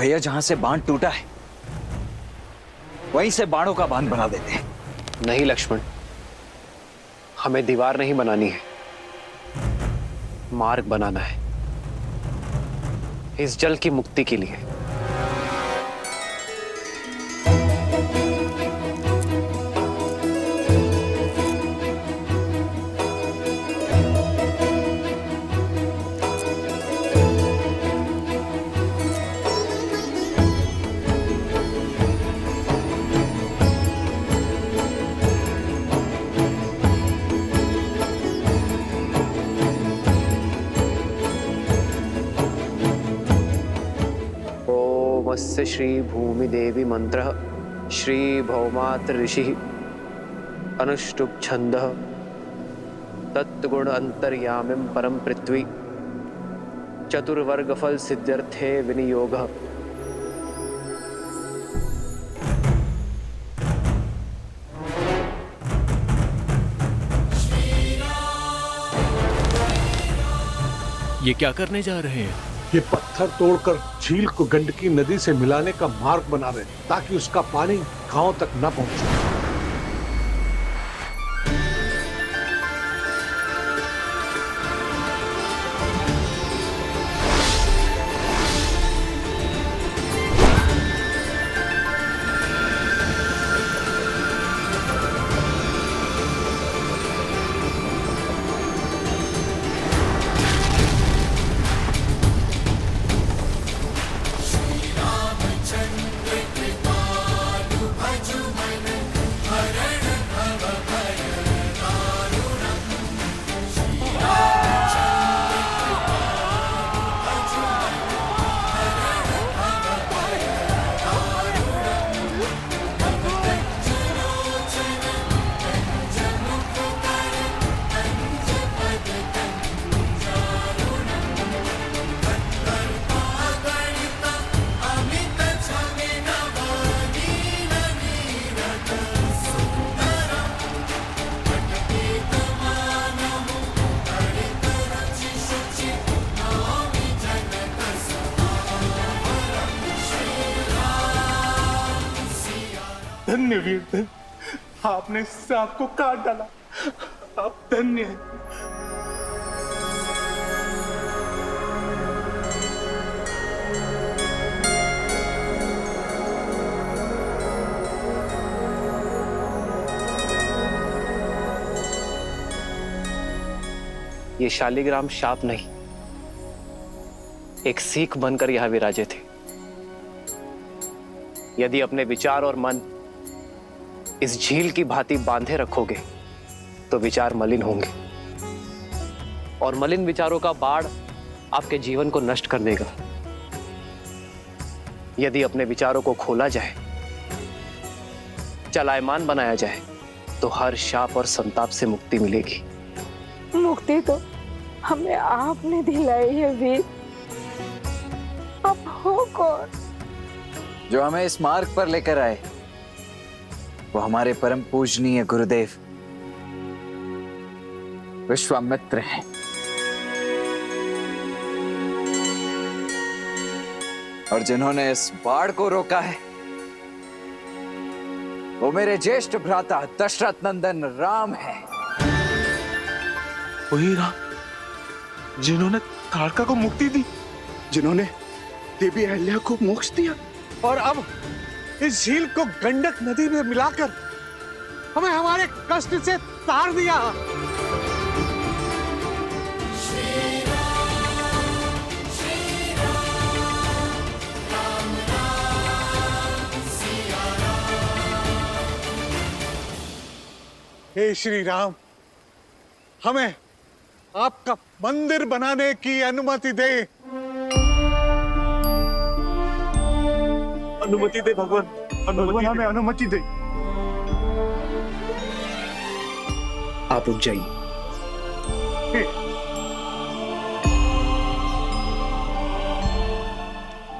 भैया जहां से बांध टूटा है वहीं से बाणों का बांध बना देते हैं। नहीं लक्ष्मण, हमें दीवार नहीं बनानी है, मार्ग बनाना है इस जल की मुक्ति के लिए। ओमस्य श्री भूमि देवी मंत्र श्री भौमात्र ऋषि अनुष्टुप छंद तत्गुण अंतर्यामिं परम पृथ्वी चतुर्वर्ग फल सिद्ध्यर्थे विनियोग। ये क्या करने जा रहे हैं? ये पत्थर तोड़कर झील को गंडकी नदी से मिलाने का मार्ग बना रहे ताकि उसका पानी गांव तक न पहुंचे। धन्य वीर धन्य, आपने सांप को काट डाला, आप धन्य हैं। ये शालिग्राम शाप नहीं, एक सीख बनकर यहां विराजे थे। यदि अपने विचार और मन इस झील की भांति बांधे रखोगे तो विचार मलिन होंगे और मलिन विचारों का बाढ़ आपके जीवन को नष्ट कर देगा। यदि अपने विचारों को खोला जाए, चलायमान बनाया जाए तो हर शाप और संताप से मुक्ति मिलेगी। मुक्ति तो हमें आपने दिलाई है वीर, अब हो कौन? जो हमें इस मार्ग पर लेकर आए वो हमारे परम पूजनीय गुरुदेव विश्वामित्र हैं। और जिन्होंने इस बाढ़ को रोका है वो मेरे ज्येष्ठ भ्राता दशरथ नंदन राम है। वही राम जिन्होंने ताड़का को मुक्ति दी, जिन्होंने देवी अहल्या को मोक्ष दिया और अब इस झील को गंडक नदी में मिलाकर हमें हमारे कष्ट से तार दिया। हे श्री राम, हमें आपका मंदिर बनाने की अनुमति दे। अनुमति दे भगवान, भगवान हमें अनुमति दे। आप उठ जाइए।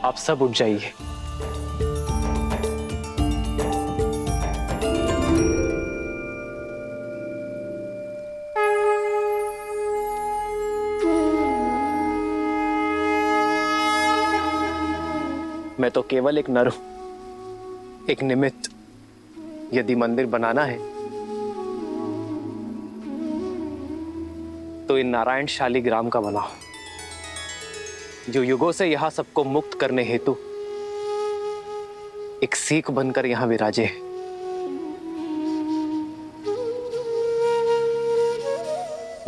आप सब उठ जाइए। मैं तो केवल एक नर हूं, एक निमित्त। यदि मंदिर बनाना है तो इन नारायण शालिग्राम का बनाओ, जो युगों से यहां सबको मुक्त करने हेतु एक सीख बनकर यहां विराजे है।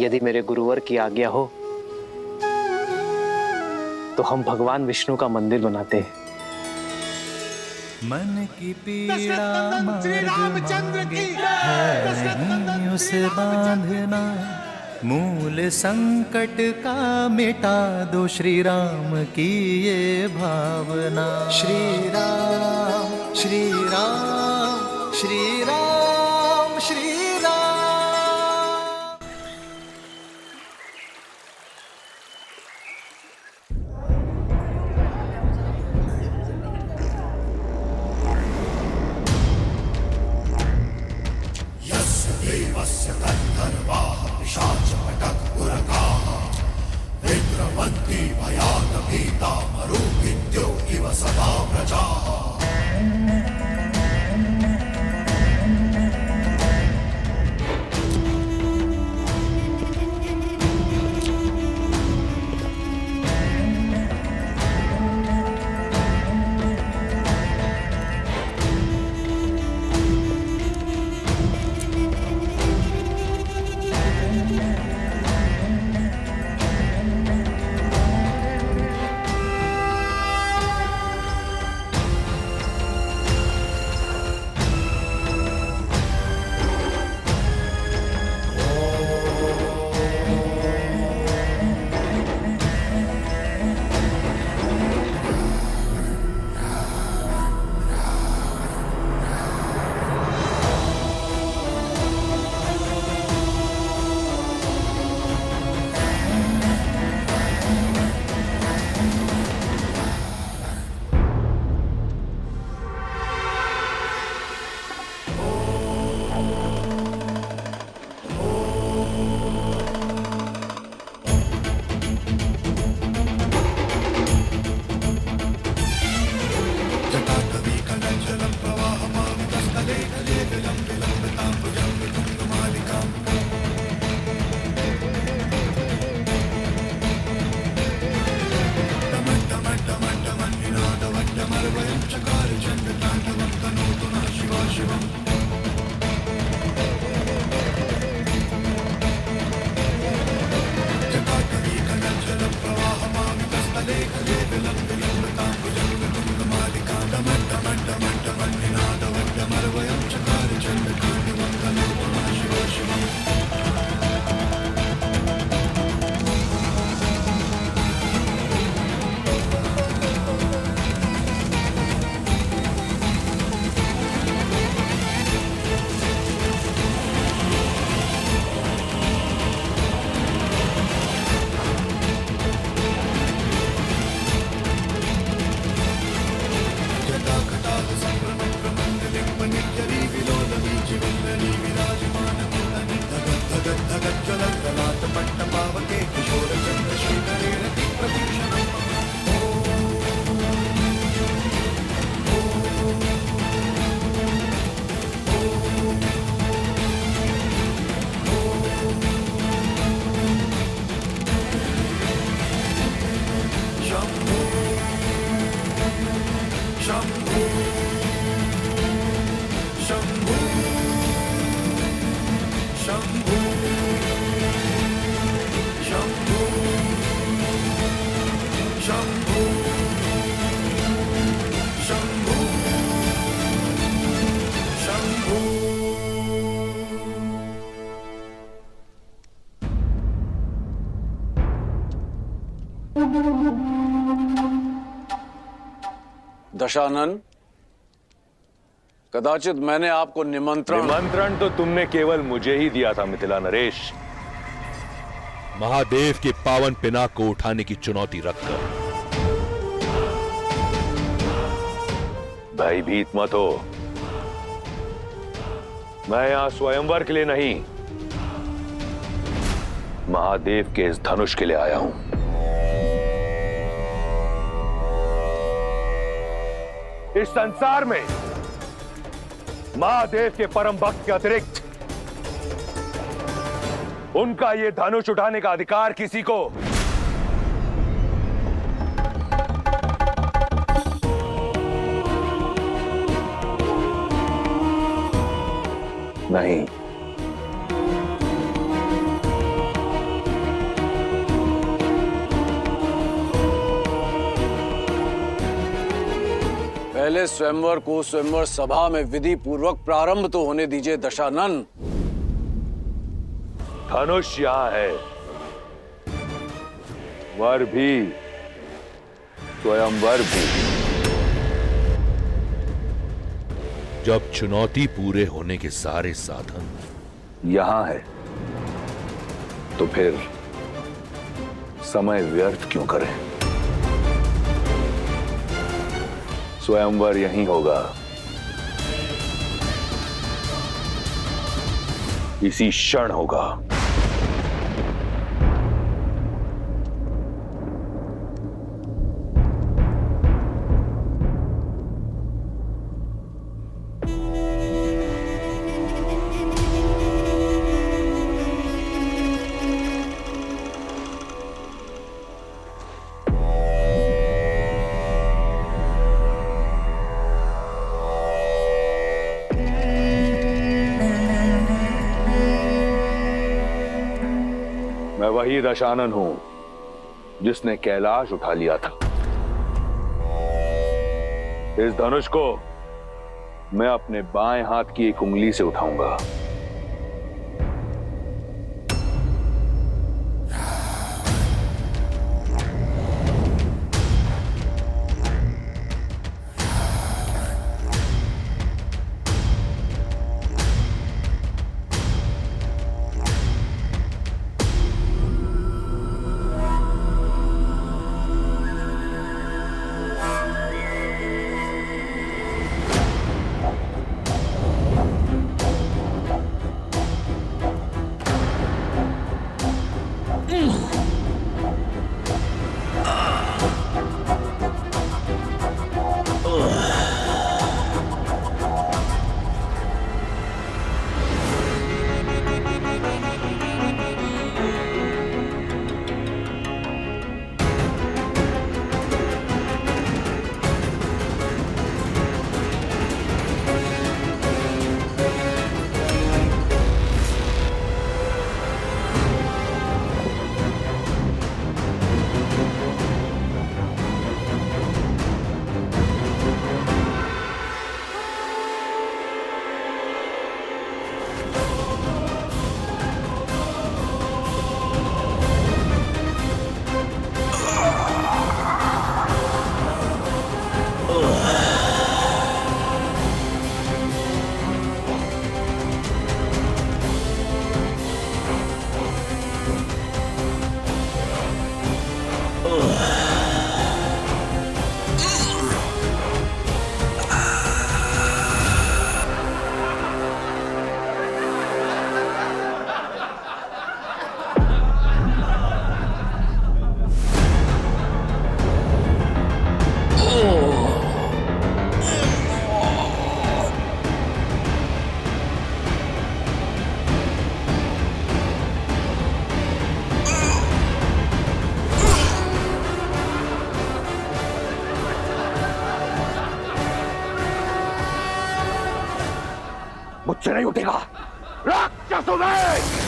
यदि मेरे गुरुवर की आज्ञा हो तो हम भगवान विष्णु का मंदिर बनाते हैं। मन की पीड़ा श्री रामचंद्र की नहीं उसे बांधना, मूल संकट का मिटा दो श्री राम की ये भावना। श्री राम श्री राम श्री राम श्री राम। दशानन, कदाचित मैंने आपको निमंत्रण तो तुमने केवल मुझे ही दिया था मिथिला नरेश। महादेव के पावन पिनाक को उठाने की चुनौती रखकर। भयभीत मत हो, मैं यहां स्वयंवर के लिए नहीं, महादेव के इस धनुष के लिए आया हूं। इस संसार में महादेव के परम भक्त के अतिरिक्त उनका ये धनुष उठाने का अधिकार किसी को नहीं। पहले स्वयंवर को स्वयंवर सभा में विधि पूर्वक प्रारंभ तो होने दीजिए दशानन। धनुष यहां है, वर भी, स्वयंवर भी। जब चुनौती पूरे होने के सारे साधन यहां है तो फिर समय व्यर्थ क्यों करें? स्वयंवर यहीं होगा, इसी क्षण होगा। मैं वही दशानन हूं जिसने कैलाश उठा लिया था। इस धनुष को मैं अपने बाएं हाथ की एक उंगली से उठाऊंगा। मुझसे नहीं उठेगा राक्षसों में।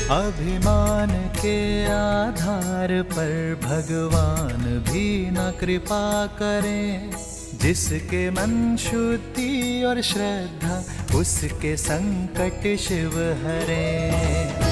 अभिमान के आधार पर भगवान भी न कृपा करें। जिसके मन शुद्धि और श्रद्धा उसके संकट शिव हरें।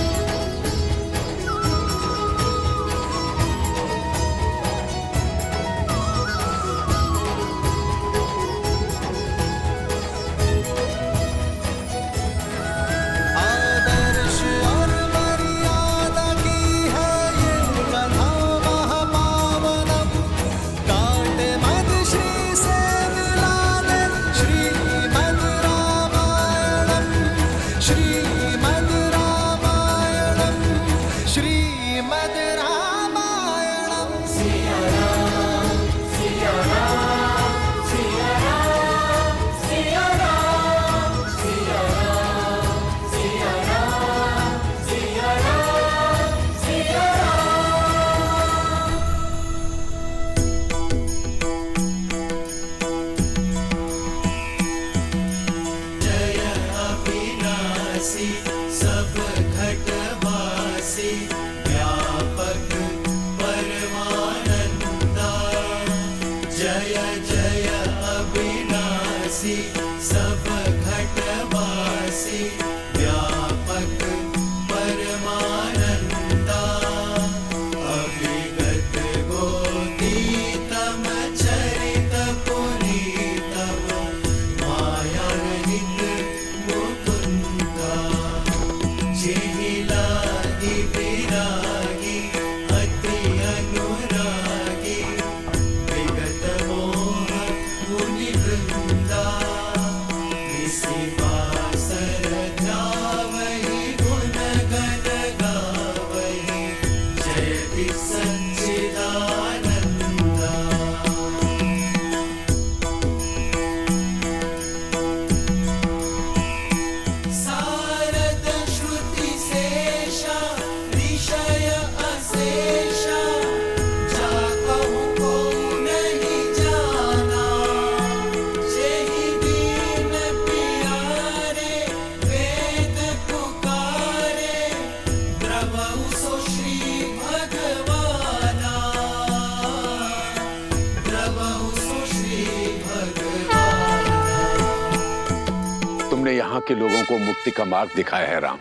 यहाँ के लोगों को मुक्ति का मार्ग दिखाया है राम।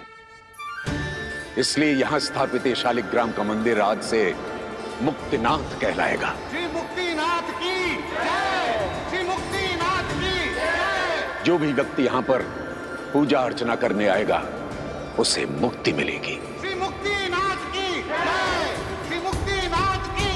इसलिए यहाँ स्थापित ये शालिग्राम का मंदिर आज से मुक्तिनाथ कहलाएगा। श्री मुक्तिनाथ की जय, श्री मुक्तिनाथ की जय। जो भी व्यक्ति यहाँ पर पूजा अर्चना करने आएगा उसे मुक्ति मिलेगी। श्री मुक्तिनाथ की जय, श्री मुक्तिनाथ की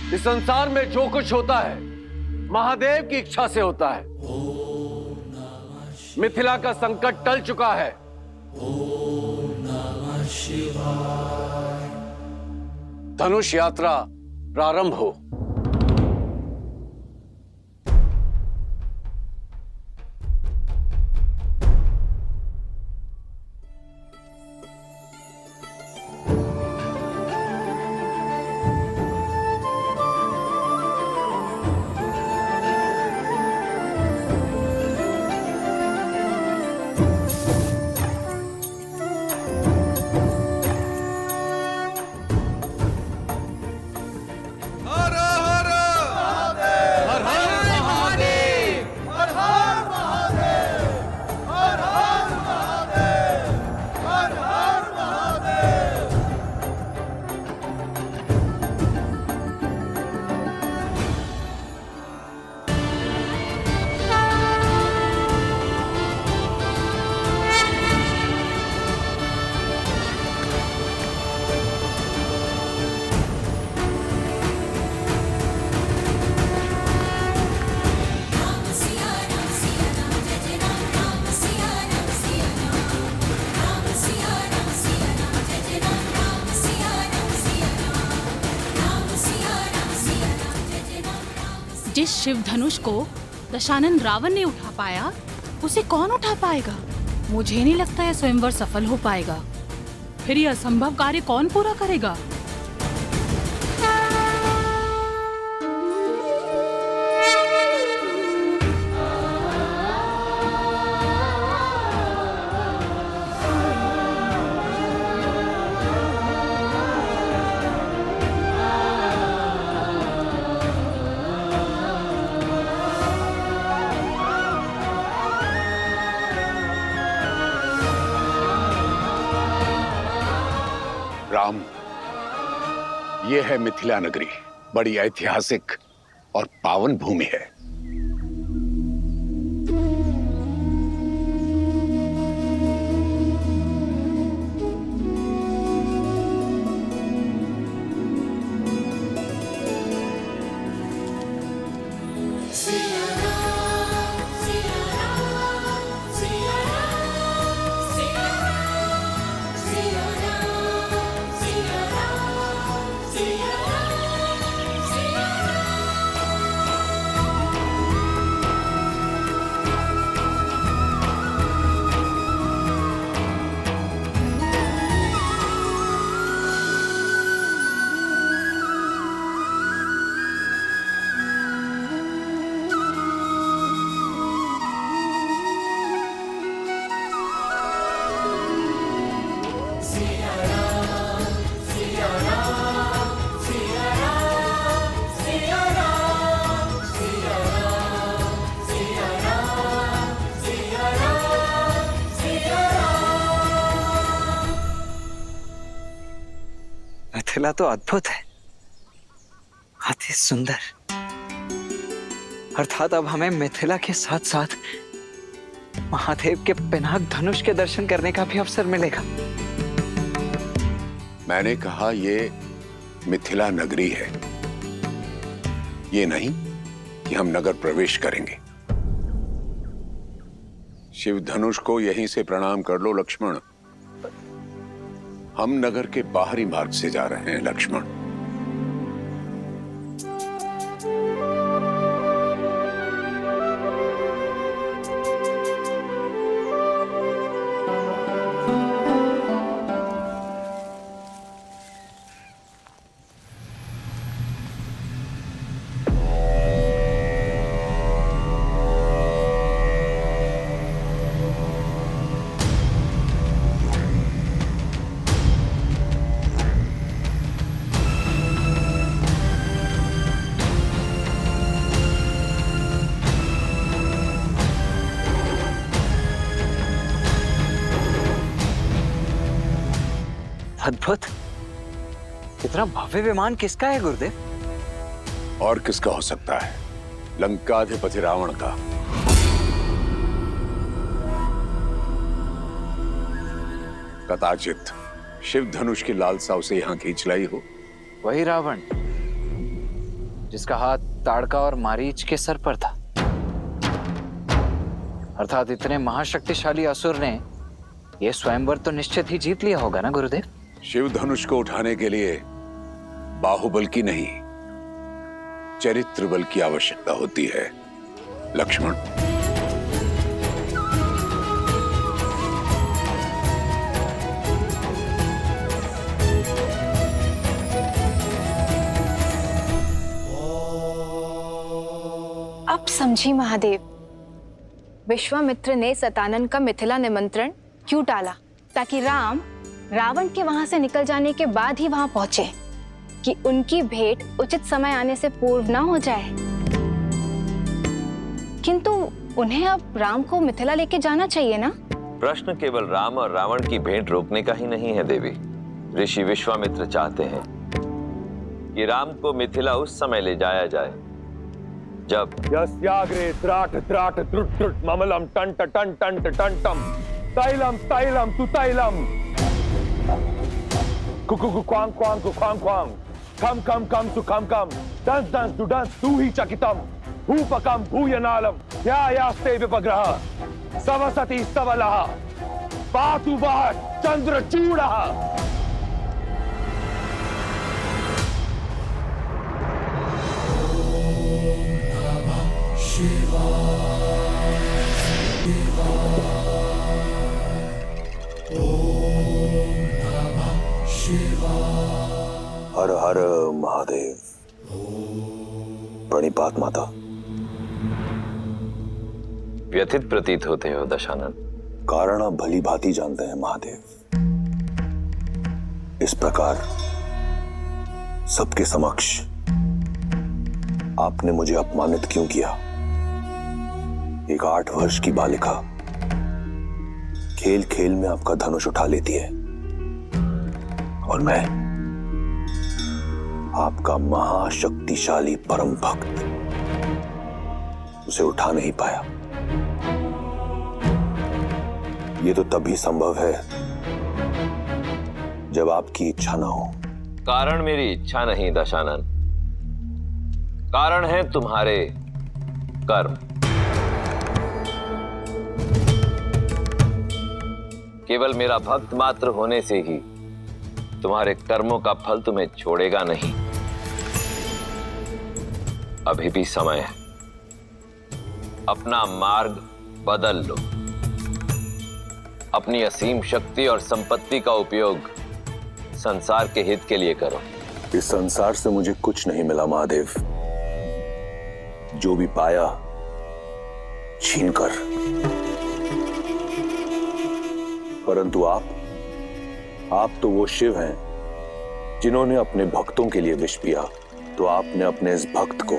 इस संसार में जो कुछ होता है महादेव की इच्छा से होता है। मिथिला का संकट टल चुका है। धनुष यात्रा प्रारंभ हो। हर जिस शिव धनुष को दशानन रावण ने उठा पाया, उसे कौन उठा पाएगा? मुझे नहीं लगता यह स्वयंवर सफल हो पाएगा। फिर यह असंभव कार्य कौन पूरा करेगा? राम, ये है मिथिला नगरी, बड़ी ऐतिहासिक और पावन भूमि है। मिथिला तो अद्भुत है, अति सुंदर। अर्थात अब हमें मिथिला के साथ साथ महादेव के पिनाक धनुष के दर्शन करने का भी अवसर मिलेगा। मैंने कहा ये मिथिला नगरी है, ये नहीं कि हम नगर प्रवेश करेंगे। शिव धनुष को यहीं से प्रणाम कर लो लक्ष्मण। हम नगर के बाहरी मार्ग से जा रहे हैं लक्ष्मण। अद्भुत, इतना भव्य विमान किसका है गुरुदेव? और किसका हो सकता है? लंकाधिपति रावण का। कदाचित शिव धनुष की लालसा उसे यहां खींच लाई हो। वही रावण जिसका हाथ ताड़का और मारीच के सर पर था। अर्थात इतने महाशक्तिशाली असुर ने यह स्वयंवर तो निश्चित ही जीत लिया होगा ना गुरुदेव? शिव धनुष को उठाने के लिए बाहुबल की नहीं, चरित्र बल की आवश्यकता होती है लक्ष्मण। अब समझी महादेव, विश्वामित्र ने सतानन का मिथिला निमंत्रण क्यों टाला? ताकि राम रावण के वहां से निकल जाने के बाद ही वहां पहुंचे, कि उनकी भेंट उचित समय आने से पूर्व ना हो जाए। किंतु उन्हें अब राम को मिथिला लेके जाना चाहिए ना? प्रश्न केवल राम और रावण की भेंट रोकने का ही नहीं है देवी। ऋषि विश्वामित्र चाहते हैं कि राम को मिथिला उस समय ले जाया जाए जब यस्याग्रे त्राट त्राट त्रुट त्रुट ममलम टंट टंट टंट टंटम तैलम तैलम तु तैलम Kuku Quang Quang Quang Quang खम खम कम तु खम कम दंस दंस तु दंस तु ही चकितम भूपकम भूयनालम या यास्ते विपग्रह सवसति सवलः पातु वः चंद्रचूडः। हर हर महादेव। प्रणिपात माता। व्यथित प्रतीत होते हो दशानन। कारण आप भली भांति जानते हैं महादेव। इस प्रकार सबके समक्ष आपने मुझे अपमानित क्यों किया? एक 8 वर्ष की बालिका खेल खेल में आपका धनुष उठा लेती है और मैं आपका महाशक्तिशाली परम भक्त उसे उठा नहीं पाया। ये तो तभी संभव है जब आपकी इच्छा ना हो। कारण मेरी इच्छा नहीं दशानन, कारण है तुम्हारे कर्म। केवल मेरा भक्त मात्र होने से ही तुम्हारे कर्मों का फल तुम्हें छोड़ेगा नहीं। अभी भी समय है, अपना मार्ग बदल लो। अपनी असीम शक्ति और संपत्ति का उपयोग संसार के हित के लिए करो। इस संसार से मुझे कुछ नहीं मिला महादेव। जो भी पाया छीनकर। परंतु आप तो वो शिव हैं जिन्होंने अपने भक्तों के लिए विष पिया। तो आपने अपने इस भक्त को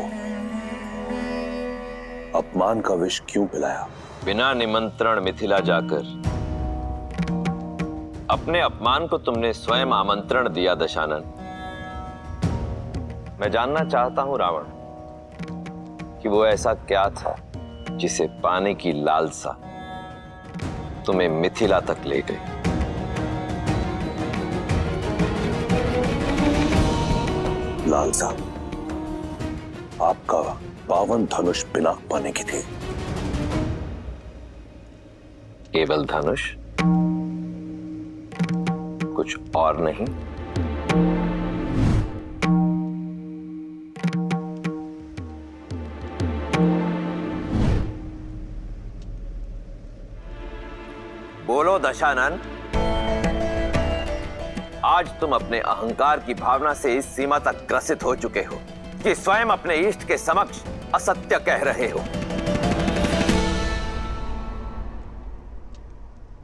अपमान का विष क्यों पिलाया? बिना निमंत्रण मिथिला जाकर अपने अपमान को तुमने स्वयं आमंत्रण दिया दशानन। मैं जानना चाहता हूं रावण कि वो ऐसा क्या था जिसे पाने की लालसा तुम्हें मिथिला तक ले गई। लालसा आपका पावन धनुष पिनाक पाने की थी। केवल धनुष, कुछ और नहीं? बोलो दशानन, आज तुम अपने अहंकार की भावना से इस सीमा तक ग्रसित हो चुके हो कि स्वयं अपने इष्ट के समक्ष असत्य कह रहे हो।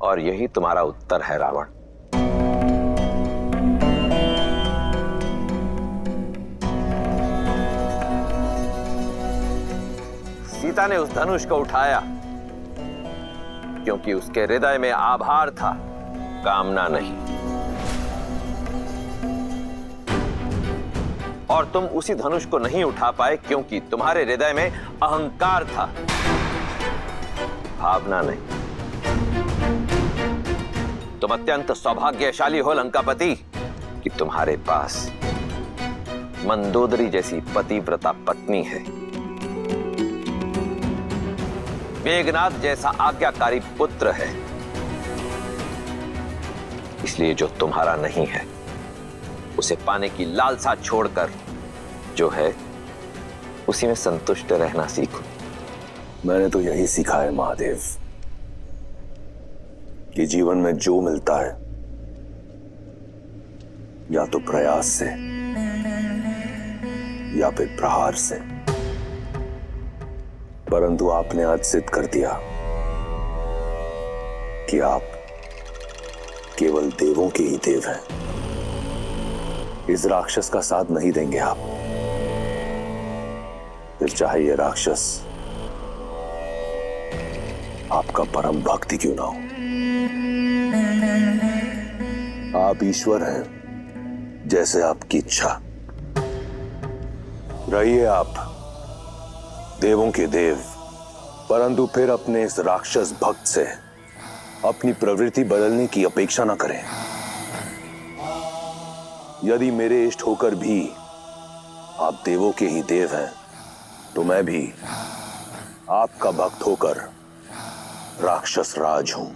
और यही तुम्हारा उत्तर है रावण। सीता ने उस धनुष को उठाया क्योंकि उसके हृदय में आभार था, कामना नहीं। और तुम उसी धनुष को नहीं उठा पाए क्योंकि तुम्हारे हृदय में अहंकार था, भावना नहीं। तुम अत्यंत सौभाग्यशाली हो लंकापति कि तुम्हारे पास मंदोदरी जैसी पतिव्रता पत्नी है, मेघनाद जैसा आज्ञाकारी पुत्र है। इसलिए जो तुम्हारा नहीं है उसे पाने की लालसा छोड़कर जो है उसी में संतुष्ट रहना सीखो। मैंने तो यही सीखा है महादेव कि जीवन में जो मिलता है या तो प्रयास से या फिर प्रहार से। परंतु आपने आज सिद्ध कर दिया कि आप केवल देवों के ही देव हैं। इस राक्षस का साथ नहीं देंगे आप, फिर चाहे ये राक्षस आपका परम भक्त ही क्यों ना हो। आप ईश्वर हैं, जैसे आपकी इच्छा। रहिए आप देवों के देव, परंतु फिर अपने इस राक्षस भक्त से अपनी प्रवृत्ति बदलने की अपेक्षा न करें। यदि मेरे इष्ट होकर भी आप देवों के ही देव हैं, तो मैं भी आपका भक्त होकर राक्षस राज हूं।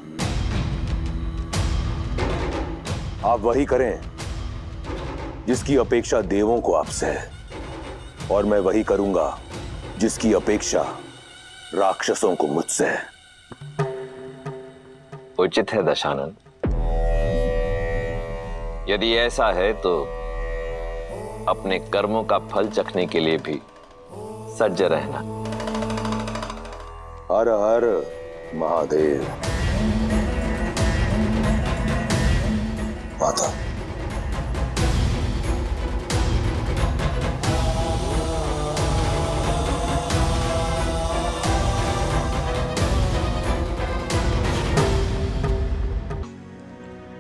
आप वही करें जिसकी अपेक्षा देवों को आपसे है, और मैं वही करूंगा जिसकी अपेक्षा राक्षसों को मुझसे। उचित है दशानन। यदि ऐसा है तो अपने कर्मों का फल चखने के लिए भी सज्ज रहना। हर हर महादेव। माता,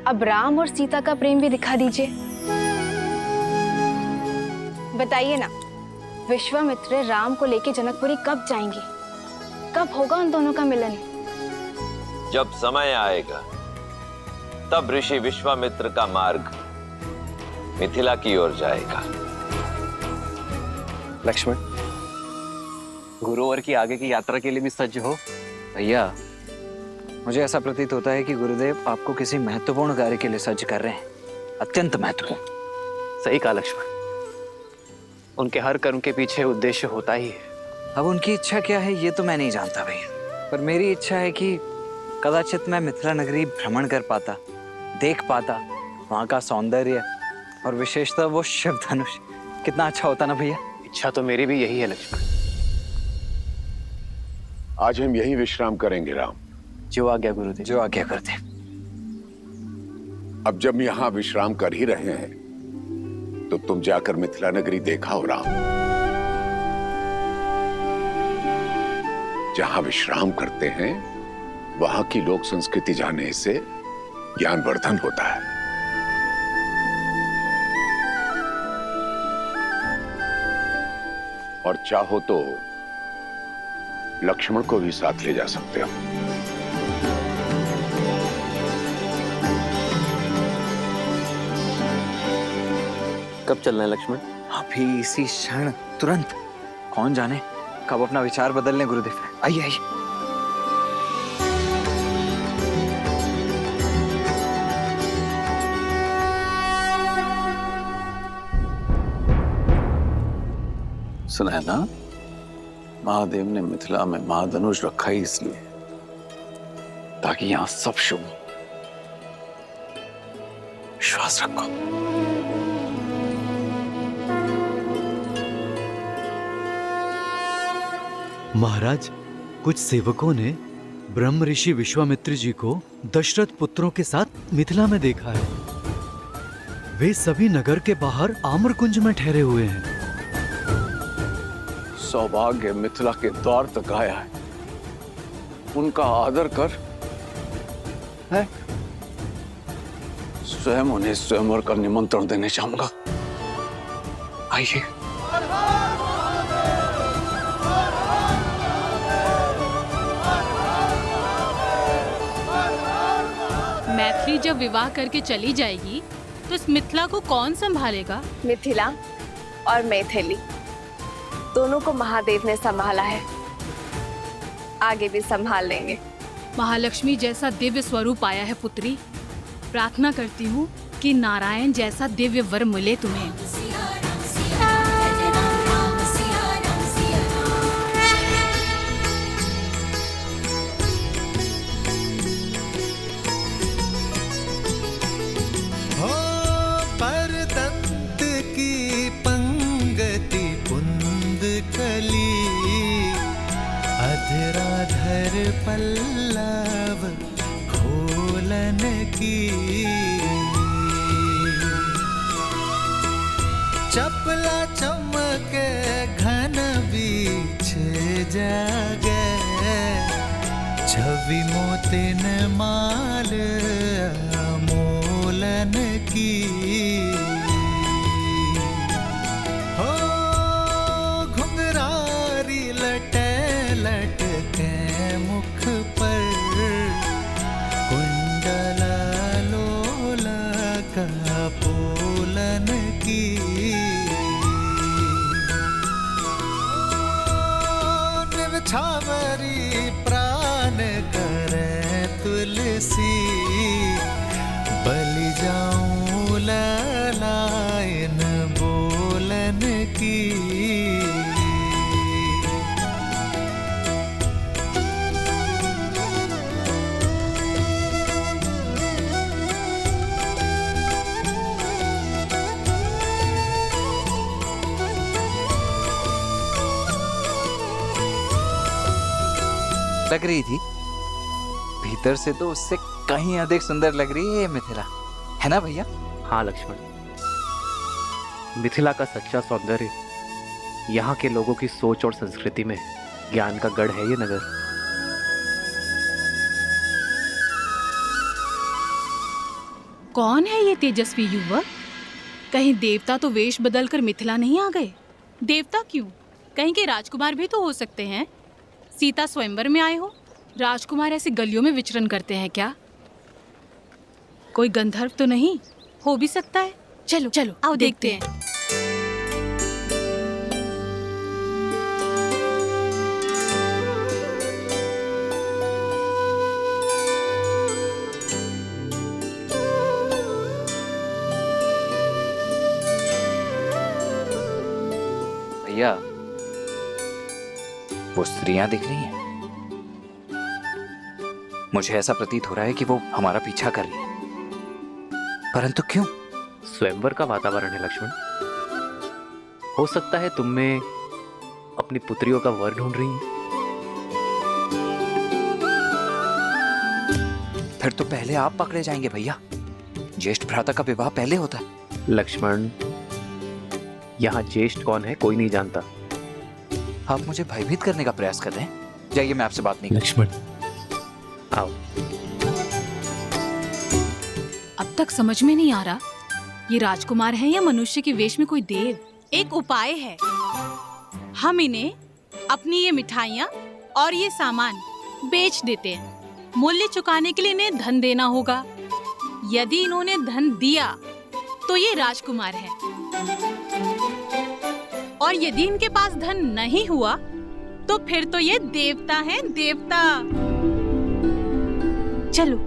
अब राम और सीता का प्रेम भी दिखा दीजिए। बताइए ना, विश्वामित्र राम को लेके जनकपुरी कब जाएंगे? कब होगा उन दोनों का मिलन? जब समय आएगा तब ऋषि विश्वामित्र का मार्ग मिथिला की ओर जाएगा। लक्ष्मण, गुरुवर की आगे की यात्रा के लिए भी सज्ज हो। भैया, मुझे ऐसा प्रतीत होता है कि गुरुदेव आपको किसी महत्वपूर्ण कार्य के लिए सज्ज कर रहे हैं, अत्यंत महत्वपूर्ण। सही कहा लक्ष्मण, उनके हर कर्म के पीछे उद्देश्य होता ही है। अब उनकी इच्छा क्या है ये तो मैं नहीं जानता भैया, पर मेरी इच्छा है कि कदाचित मैं मिथिला नगरी भ्रमण कर पाता, देख पाता वहाँ का सौंदर्य और विशेषतः वो शिव धनुष। कितना अच्छा होता ना भैया। इच्छा तो मेरी भी यही है लक्ष्मण। आज हम यहीं विश्राम करेंगे राम। जो आज्ञा गुरुदेव। जो आज्ञा करते। अब जब यहाँ विश्राम कर ही रहे हैं तो तुम जाकर मिथिला नगरी देखा राम। जहां विश्राम करते हैं वहां की लोक संस्कृति जानने से ज्ञानवर्धन होता है। और चाहो तो लक्ष्मण को भी साथ ले जा सकते हो। कब चलना है लक्ष्मण? अभी इसी क्षण, तुरंत। कौन जाने कब अपना विचार बदल लें गुरुदेव। आइए आइए। सुना है ना, महादेव ने मिथिला में महाधनुष रखा ही इसलिए ताकि यहां सब शुभ हो। विश्वास रखो। महाराज, कुछ सेवकों ने ब्रह्म ऋषि विश्वामित्र जी को दशरथ पुत्रों के साथ मिथिला में देखा है। वे सभी नगर के बाहर आम्रकुंज में ठहरे हुए हैं। सौभाग्य मिथिला के द्वार तक आया है, उनका आदर कर। है? स्वयं उन्हें स्वयंवर का निमंत्रण देने चाहूंगा। आइए। मैथिली जब विवाह करके चली जाएगी तो इस मिथिला को कौन संभालेगा? मिथिला और मैथिली दोनों को महादेव ने संभाला है, आगे भी संभाल लेंगे। महालक्ष्मी जैसा दिव्य स्वरूप आया है पुत्री। प्रार्थना करती हूँ कि नारायण जैसा दिव्य वर मिले तुम्हें। परदत्त की पंगति पुंद कली, अधराधर पल्लव खोलन की, चपला चमके घन बीच जागे, छवि मोतिन माल मोलन की। हो घुंघरारी लटे लटके मुख पर, कुंडल लोला का पोलन की। निवछावरी प्राण करे तुलसी, बलि जाऊं लला लग रही थी, भीतर से तो उससे कहीं अधिक सुंदर लग रही है ये मिथिला, है ना भैया? हाँ लक्ष्मण, मिथिला का सच्चा सौंदर्य यहाँ के लोगों की सोच और संस्कृति में ज्ञान का गढ़ है ये नगर। कौन है ये तेजस्वी युवक? कहीं देवता तो वेश बदलकर मिथिला नहीं आ गए? देवता क्यों, कहीं के राजकुमार भी तो हो सकते हैं। सीता स्वयंवर में आए हो, राजकुमार ऐसे गलियों में विचरण करते हैं क्या? कोई गंधर्व तो नहीं हो भी सकता है। चलो चलो आओ देखते हैं। भैया, वो स्त्रियां दिख रही हैं। मुझे ऐसा प्रतीत हो रहा है कि वो हमारा पीछा कर रही है, परंतु क्यों? स्वयंवर का वातावरण है लक्ष्मण। हो सकता है तुम में अपनी पुत्रियों का वर ढूंढ रही हैं। फिर तो पहले आप पकड़े जाएंगे भैया। ज्येष्ठ भ्राता का विवाह पहले होता है। लक्ष्मण, यहाँ ज्येष्ठ कौन है कोई नहीं जानता। आप मुझे भयभीत करने का प्रयास कर रहे हैं। जाइए, मैं आपसे बात नहीं कर। लक्ष्मण, आओ। अब तक समझ में नहीं आ रहा ये राजकुमार है या मनुष्य के वेश में कोई देव। एक उपाय है, हम इन्हें अपनी ये मिठाइयाँ और ये सामान बेच देते हैं। मूल्य चुकाने के लिए इन्हें धन देना होगा। यदि इन्होंने धन दिया तो ये राजकुमार है, और यदि इनके पास धन नहीं हुआ तो फिर तो ये देवता है, देवता। चलो